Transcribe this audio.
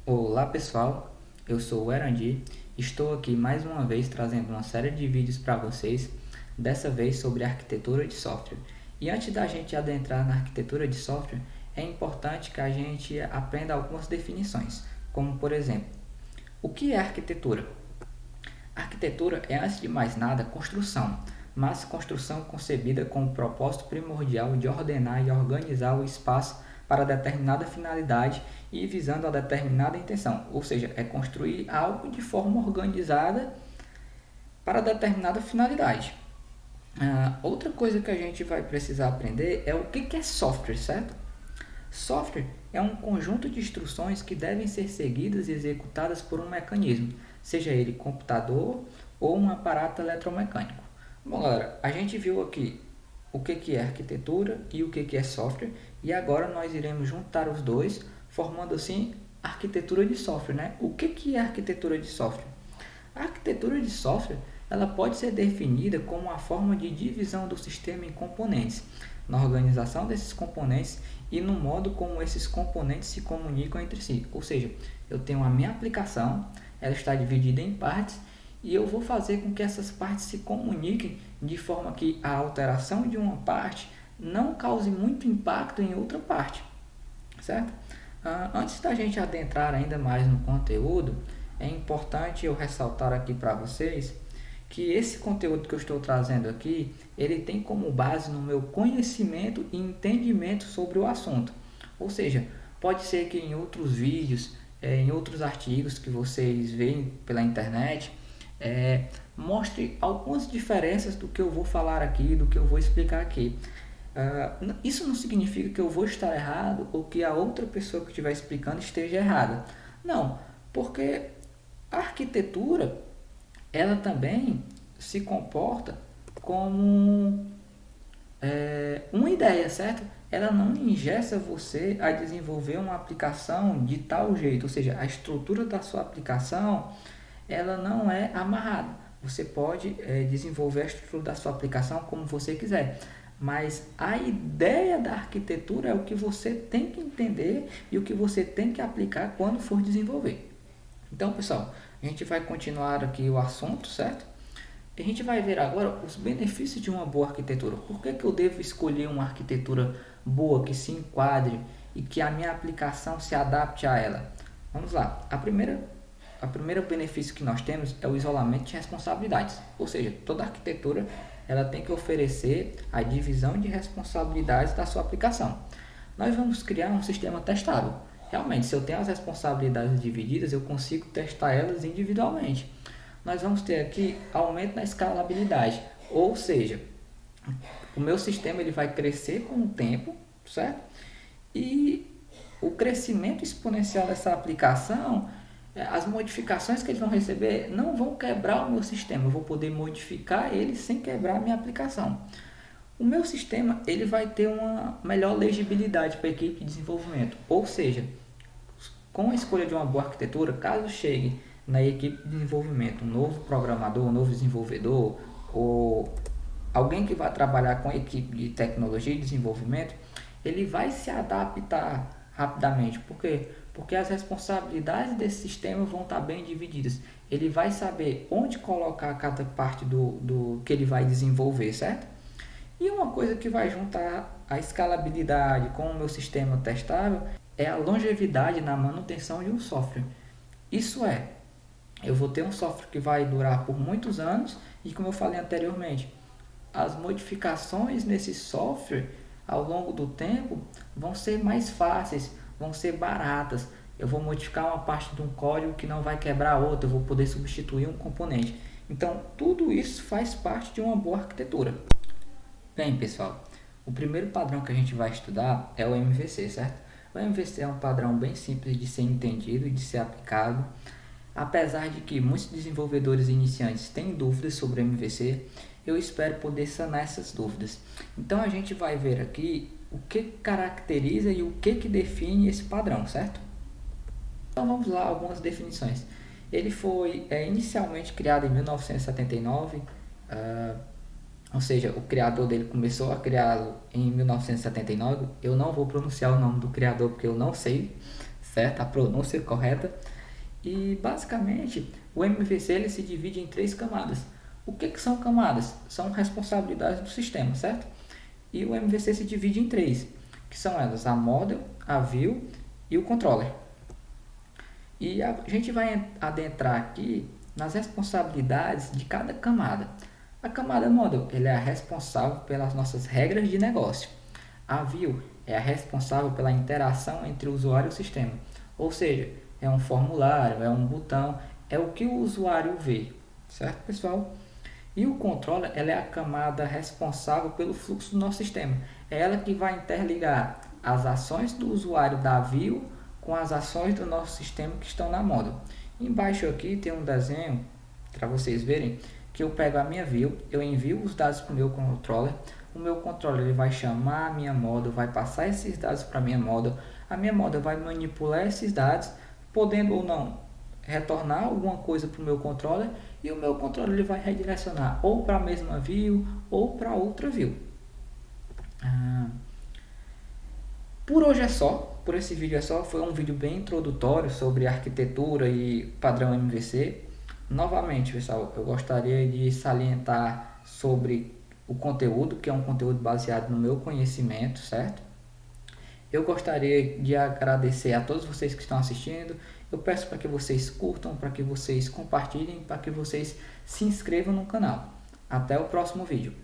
Olá pessoal, eu sou o Erandi, estou aqui mais uma vez trazendo uma série de vídeos para vocês, dessa vez sobre arquitetura de software. E antes da gente adentrar na arquitetura de software, é importante que a gente aprenda algumas definições, como por exemplo, o que é arquitetura? Arquitetura é, antes de mais nada, construção, mas construção concebida com o propósito primordial de ordenar e organizar o espaço para determinada finalidade e visando a determinada intenção, ou seja, é construir algo de forma organizada para determinada finalidade. Outra coisa que a gente vai precisar aprender é o que é software, certo? Software é um conjunto de instruções que devem ser seguidas e executadas por um mecanismo, seja ele computador ou um aparato eletromecânico. Bom, galera, a gente viu aqui o que é arquitetura e o que é software, e agora nós iremos juntar os dois, formando assim a arquitetura de software, né? O que é arquitetura de software? A arquitetura de software ela pode ser definida como uma forma de divisão do sistema em componentes, na organização desses componentes e no modo como esses componentes se comunicam entre si. Ou seja, eu tenho a minha aplicação, ela está dividida em partes e eu vou fazer com que essas partes se comuniquem de forma que a alteração de uma parte não cause muito impacto em outra parte, certo? Antes da gente adentrar ainda mais no conteúdo, é importante eu ressaltar aqui para vocês que esse conteúdo que eu estou trazendo aqui, ele tem como base no meu conhecimento e entendimento sobre o assunto. Ou seja, pode ser que em outros vídeos, em outros artigos que vocês veem pela internet, mostre algumas diferenças do que eu vou falar aqui, do que eu vou explicar aqui. Isso não significa que eu vou estar errado ou que a outra pessoa que estiver explicando esteja errada. Não, porque a arquitetura ela também se comporta como uma ideia, certo? Ela não engessa você a desenvolver uma aplicação de tal jeito, ou seja, a estrutura da sua aplicação ela não é amarrada. Você pode desenvolver a estrutura da sua aplicação como você quiser, mas a ideia da arquitetura é o que você tem que entender e o que você tem que aplicar quando for desenvolver. Então, pessoal, a gente vai continuar aqui o assunto, certo? A gente vai ver agora os benefícios de uma boa arquitetura. Por que eu devo escolher uma arquitetura boa, que se enquadre e que a minha aplicação se adapte a ela? Vamos lá. A primeira benefício que nós temos é o isolamento de responsabilidades. Ou seja, toda arquitetura ela tem que oferecer a divisão de responsabilidades da sua aplicação. Nós vamos criar um sistema testável. Realmente, se eu tenho as responsabilidades divididas, eu consigo testar elas individualmente. Nós vamos ter aqui aumento na escalabilidade, ou seja, o meu sistema ele vai crescer com o tempo, certo? E o crescimento exponencial dessa aplicação, as modificações que eles vão receber não vão quebrar o meu sistema, eu vou poder modificar ele sem quebrar a minha aplicação. O meu sistema ele vai ter uma melhor legibilidade para a equipe de desenvolvimento, ou seja, com a escolha de uma boa arquitetura, caso chegue na equipe de desenvolvimento um novo programador, um novo desenvolvedor ou alguém que vai trabalhar com a equipe de tecnologia e desenvolvimento, ele vai se adaptar rapidamente. Por quê? Porque as responsabilidades desse sistema vão estar bem divididas. Ele vai saber onde colocar cada parte do que ele vai desenvolver, certo? E uma coisa que vai juntar a escalabilidade com o meu sistema testável é a longevidade na manutenção de um software. Isso é, eu vou ter um software que vai durar por muitos anos e, como eu falei anteriormente, as modificações nesse software ao longo do tempo vão ser mais fáceis, vão ser baratas. Eu vou modificar uma parte de um código que não vai quebrar outra, eu vou poder substituir um componente. Então, tudo isso faz parte de uma boa arquitetura. Bem, pessoal, o primeiro padrão que a gente vai estudar é o MVC, certo? O MVC é um padrão bem simples de ser entendido e de ser aplicado. Apesar de que muitos desenvolvedores iniciantes têm dúvidas sobre o MVC, eu espero poder sanar essas dúvidas. Então a gente vai ver aqui o que caracteriza e o que define esse padrão, certo? Então vamos lá, algumas definições. Ele foi inicialmente criado em 1979, ou seja, o criador dele começou a criá-lo em 1979. Eu não vou pronunciar o nome do criador porque eu não sei, certo? A pronúncia correta. E basicamente o MVC ele se divide em 3 camadas. O que são camadas? São responsabilidades do sistema, certo? E o MVC se divide em 3, que são elas: a model, a view e o controller. E a gente vai adentrar aqui nas responsabilidades de cada camada. A camada model ele é a responsável pelas nossas regras de negócio. A view é a responsável pela interação entre o usuário e o sistema. Ou seja, é um formulário, é um botão, é o que o usuário vê, certo, pessoal? E o controller ela é a camada responsável pelo fluxo do nosso sistema. É ela que vai interligar as ações do usuário da view com as ações do nosso sistema que estão na model. Embaixo aqui tem um desenho para vocês verem que eu pego a minha view, eu envio os dados para o meu controller. O meu controller ele vai chamar a minha model, vai passar esses dados para a minha model vai manipular esses dados, podendo ou não retornar alguma coisa para o meu controller, e o meu controller ele vai redirecionar ou para a mesma view ou para outra view. Por hoje é só, por esse vídeo é só, foi um vídeo bem introdutório sobre arquitetura e padrão MVC. Novamente, pessoal, eu gostaria de salientar sobre o conteúdo, que é um conteúdo baseado no meu conhecimento, certo? Eu gostaria de agradecer a todos vocês que estão assistindo. Eu peço para que vocês curtam, para que vocês compartilhem, para que vocês se inscrevam no canal. Até o próximo vídeo.